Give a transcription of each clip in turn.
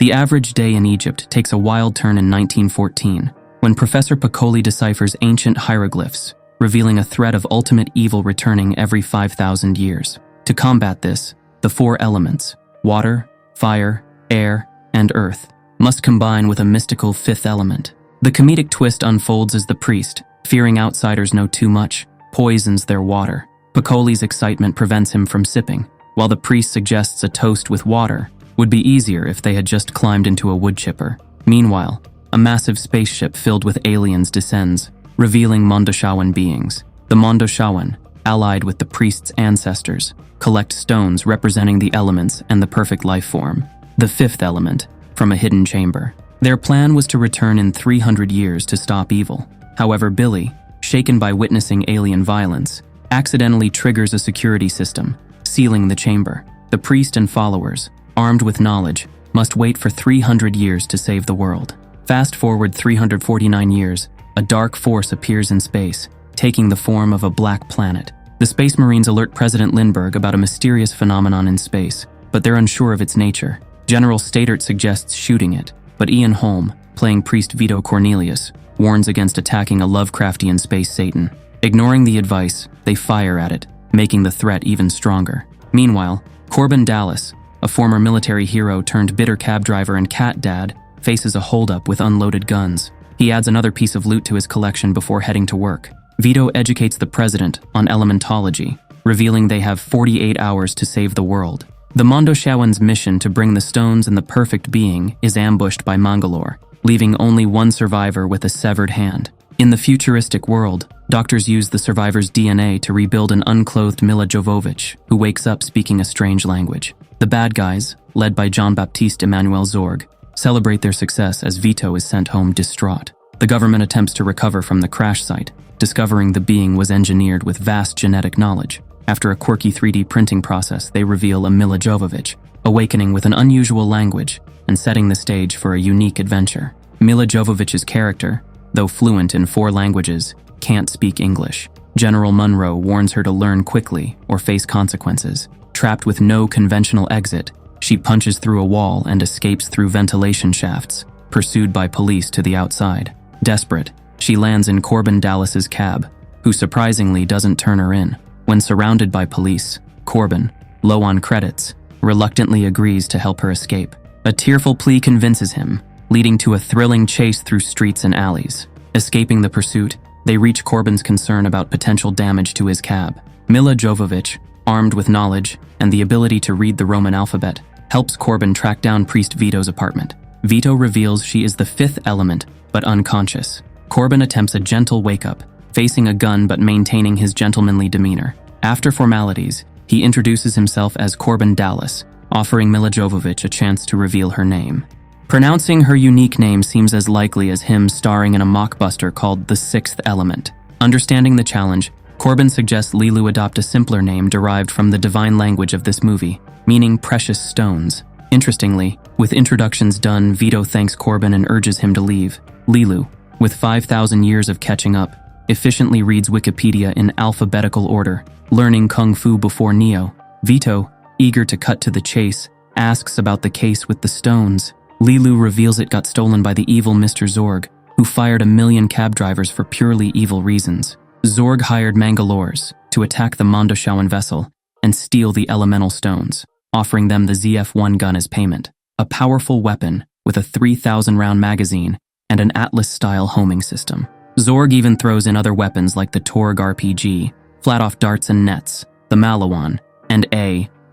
The average day in Egypt takes a wild turn in 1914, when Professor Piccoli deciphers ancient hieroglyphs, revealing a threat of ultimate evil returning every 5,000 years. To combat this, the four elements, water, fire, air, and earth, must combine with a mystical fifth element. The comedic twist unfolds as the priest, fearing outsiders know too much, poisons their water. Piccoli's excitement prevents him from sipping, while the priest suggests a toast with water would be easier if they had just climbed into a wood chipper. Meanwhile, a massive spaceship filled with aliens descends, revealing Mondoshawan beings. The Mondoshawan, allied with the priest's ancestors, collect stones representing the elements and the perfect life form, the fifth element, from a hidden chamber. Their plan was to return in 300 years to stop evil. However, Billy, shaken by witnessing alien violence, accidentally triggers a security system, sealing the chamber. The priest and followers, armed with knowledge, must wait for 300 years to save the world. Fast forward 349 years, a dark force appears in space, taking the form of a black planet. The Space Marines alert President Lindbergh about a mysterious phenomenon in space, but they're unsure of its nature. General Statert suggests shooting it, but Ian Holm, playing Priest Vito Cornelius, warns against attacking a Lovecraftian space Satan. Ignoring the advice, they fire at it, making the threat even stronger. Meanwhile, Corbin Dallas, a former military hero turned bitter cab driver and cat dad, faces a holdup with unloaded guns. He adds another piece of loot to his collection before heading to work. Vito educates the president on elementology, revealing they have 48 hours to save the world. The Mondoshawan's mission to bring the stones and the perfect being is ambushed by Mangalore, leaving only one survivor with a severed hand. In the futuristic world, doctors use the survivor's DNA to rebuild an unclothed Mila Jovovich, who wakes up speaking a strange language. The bad guys, led by Jean-Baptiste Emmanuel Zorg, celebrate their success as Vito is sent home distraught. The government attempts to recover from the crash site, discovering the being was engineered with vast genetic knowledge. After a quirky 3D printing process, they reveal a Mila Jovovich, awakening with an unusual language and setting the stage for a unique adventure. Mila Jovovich's character, though fluent in 4 languages, can't speak English. General Munro warns her to learn quickly or face consequences. Trapped with no conventional exit, she punches through a wall and escapes through ventilation shafts, pursued by police to the outside. Desperate, she lands in Corbin Dallas's cab, who surprisingly doesn't turn her in. When surrounded by police, Corbin, low on credits, reluctantly agrees to help her escape. A tearful plea convinces him, leading to a thrilling chase through streets and alleys. Escaping the pursuit, they reach Corbin's concern about potential damage to his cab. Mila Jovovich, armed with knowledge and the ability to read the Roman alphabet, helps Corbin track down Priest Vito's apartment. Vito reveals she is the fifth element, but unconscious. Corbin attempts a gentle wake-up, facing a gun but maintaining his gentlemanly demeanor. After formalities, he introduces himself as Corbin Dallas, offering Mila Jovovich a chance to reveal her name. Pronouncing her unique name seems as likely as him starring in a mockbuster called The Sixth Element. Understanding the challenge, Corbin suggests Lilu adopt a simpler name derived from the divine language of this movie, meaning precious stones. Interestingly, with introductions done, Vito thanks Corbin and urges him to leave. Lilu, with 5,000 years of catching up, efficiently reads Wikipedia in alphabetical order, learning Kung Fu before Neo. Vito, eager to cut to the chase, asks about the case with the stones. Lilu reveals it got stolen by the evil Mr. Zorg, who fired 1 million cab drivers for purely evil reasons. Zorg hired Mangalores to attack the Mondoshawan vessel and steal the elemental stones, offering them the ZF-1 gun as payment, a powerful weapon with a 3,000-round magazine and an Atlas-style homing system. Zorg even throws in other weapons like the Torg RPG, flat-off darts and nets, the Malawan, and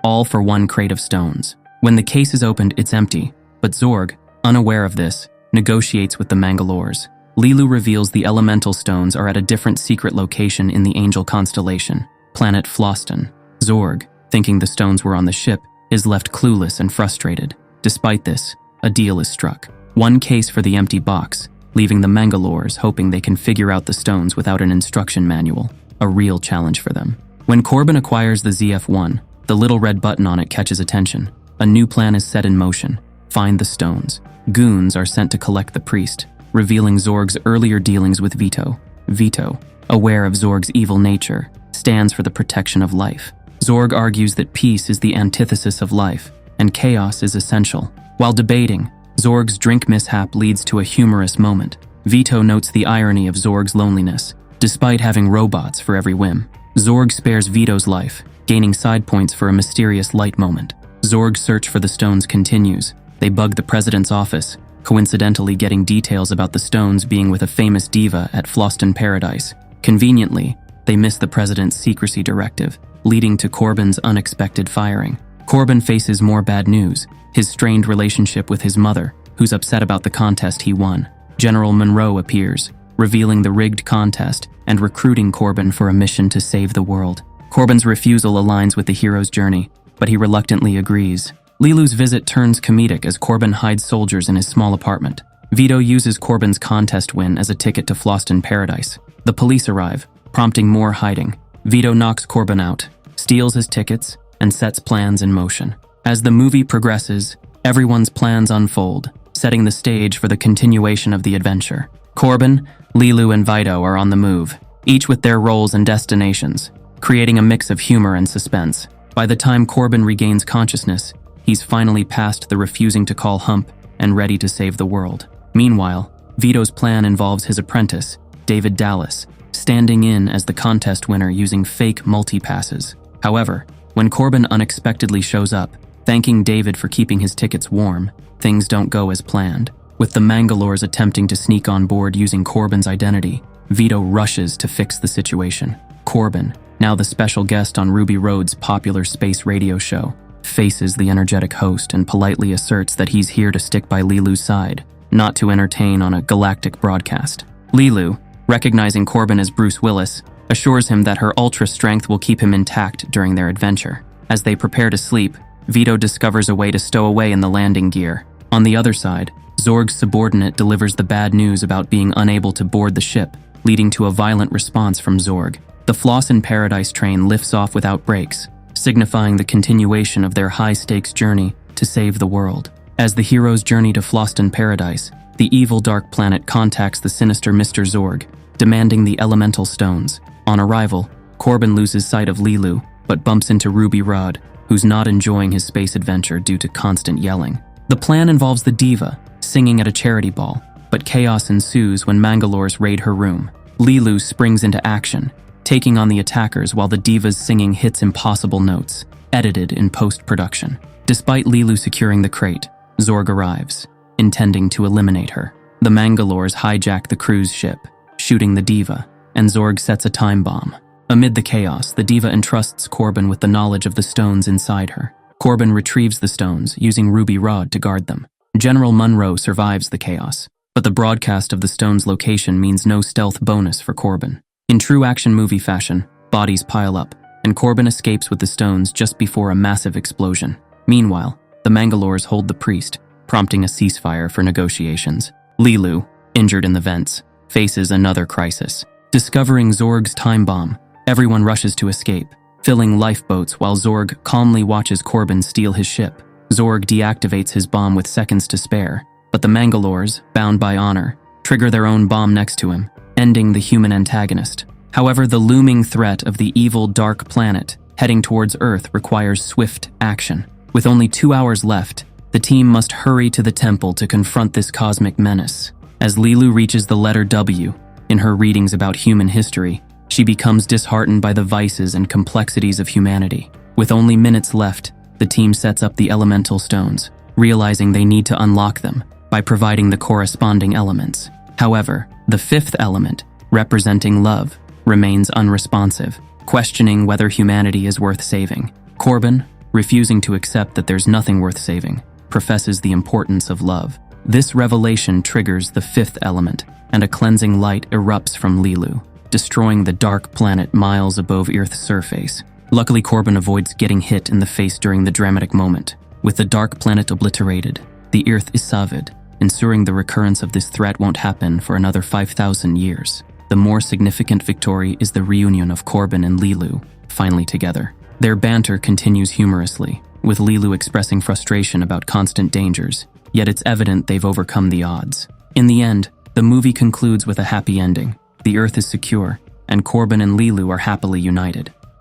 all for 1 crate of stones. When the case is opened, it's empty, but Zorg, unaware of this, negotiates with the Mangalores. Lilu reveals the elemental stones are at a different secret location in the Angel constellation, planet Floston. Zorg, thinking the stones were on the ship, is left clueless and frustrated. Despite this, a deal is struck. 1 case for the empty box, leaving the Mangalores hoping they can figure out the stones without an instruction manual, a real challenge for them. When Corbin acquires the ZF-1, the little red button on it catches attention. A new plan is set in motion. Find the stones. Goons are sent to collect the priest, revealing Zorg's earlier dealings with Vito. Vito, aware of Zorg's evil nature, stands for the protection of life. Zorg argues that peace is the antithesis of life, and chaos is essential. While debating, Zorg's drink mishap leads to a humorous moment. Vito notes the irony of Zorg's loneliness, despite having robots for every whim. Zorg spares Vito's life, gaining side points for a mysterious light moment. Zorg's search for the stones continues. They bug the president's office, coincidentally getting details about the stones being with a famous diva at Floston Paradise. Conveniently, they miss the president's secrecy directive, leading to Corbin's unexpected firing. Corbin faces more bad news, his strained relationship with his mother, who's upset about the contest he won. General Monroe appears, revealing the rigged contest and recruiting Corbin for a mission to save the world. Corbin's refusal aligns with the hero's journey, but he reluctantly agrees. Lilu's visit turns comedic as Corbin hides soldiers in his small apartment. Vito uses Corbin's contest win as a ticket to Floston Paradise. The police arrive, prompting more hiding. Vito knocks Corbin out, steals his tickets, and sets plans in motion. As the movie progresses, everyone's plans unfold, setting the stage for the continuation of the adventure. Corbin, Lilu, and Vito are on the move, each with their roles and destinations, creating a mix of humor and suspense. By the time Corbin regains consciousness, he's finally past the refusing to call hump and ready to save the world. Meanwhile, Vito's plan involves his apprentice, David Dallas, standing in as the contest winner using fake multi-passes. However, when Corbin unexpectedly shows up, thanking David for keeping his tickets warm, things don't go as planned. With the Mangalores attempting to sneak on board using Corbin's identity, Vito rushes to fix the situation. Corbin, now the special guest on Ruby Road's popular space radio show, faces the energetic host and politely asserts that he's here to stick by Lilu's side, not to entertain on a galactic broadcast. Lilu, recognizing Corbin as Bruce Willis, assures him that her ultra strength will keep him intact during their adventure. As they prepare to sleep, Vito discovers a way to stow away in the landing gear. On the other side, Zorg's subordinate delivers the bad news about being unable to board the ship, leading to a violent response from Zorg. The Floston Paradise train lifts off without brakes, signifying the continuation of their high-stakes journey to save the world. As the heroes journey to Floston Paradise, the evil dark planet contacts the sinister Mr. Zorg, demanding the elemental stones. On arrival, Corbin loses sight of Lilu, but bumps into Ruby Rod, who's not enjoying his space adventure due to constant yelling. The plan involves the diva singing at a charity ball, but chaos ensues when Mangalores raid her room. Lilu springs into action, taking on the attackers while the diva's singing hits impossible notes, edited in post-production. Despite Lilu securing the crate, Zorg arrives, intending to eliminate her. The Mangalores hijack the cruise ship, shooting the diva, and Zorg sets a time bomb. Amid the chaos, the diva entrusts Corbin with the knowledge of the stones inside her. Corbin retrieves the stones, using Ruby Rod to guard them. General Monroe survives the chaos, but the broadcast of the stone's location means no stealth bonus for Corbin. In true action movie fashion, bodies pile up, and Corbin escapes with the stones just before a massive explosion. Meanwhile, the Mangalores hold the priest, prompting a ceasefire for negotiations. Lilu, injured in the vents, faces another crisis. Discovering Zorg's time bomb, everyone rushes to escape, filling lifeboats while Zorg calmly watches Corbin steal his ship. Zorg deactivates his bomb with seconds to spare, but the Mangalores, bound by honor, trigger their own bomb next to him, ending the human antagonist. However, the looming threat of the evil dark planet heading towards Earth requires swift action. With only 2 hours left, the team must hurry to the temple to confront this cosmic menace. As Lilu reaches the letter W in her readings about human history, she becomes disheartened by the vices and complexities of humanity. With only minutes left, the team sets up the elemental stones, realizing they need to unlock them by providing the corresponding elements. However, the fifth element, representing love, remains unresponsive, questioning whether humanity is worth saving. Corbin, refusing to accept that there's nothing worth saving, professes the importance of love. This revelation triggers the fifth element, and a cleansing light erupts from Lilu, destroying the dark planet miles above Earth's surface. Luckily, Corbin avoids getting hit in the face during the dramatic moment. With the dark planet obliterated, the Earth is saved, ensuring the recurrence of this threat won't happen for another 5,000 years. The more significant victory is the reunion of Corbin and Lilu, finally together. Their banter continues humorously, with Lilu expressing frustration about constant dangers, yet it's evident they've overcome the odds. In the end, the movie concludes with a happy ending. The Earth is secure, and Corbin and Lilu are happily united.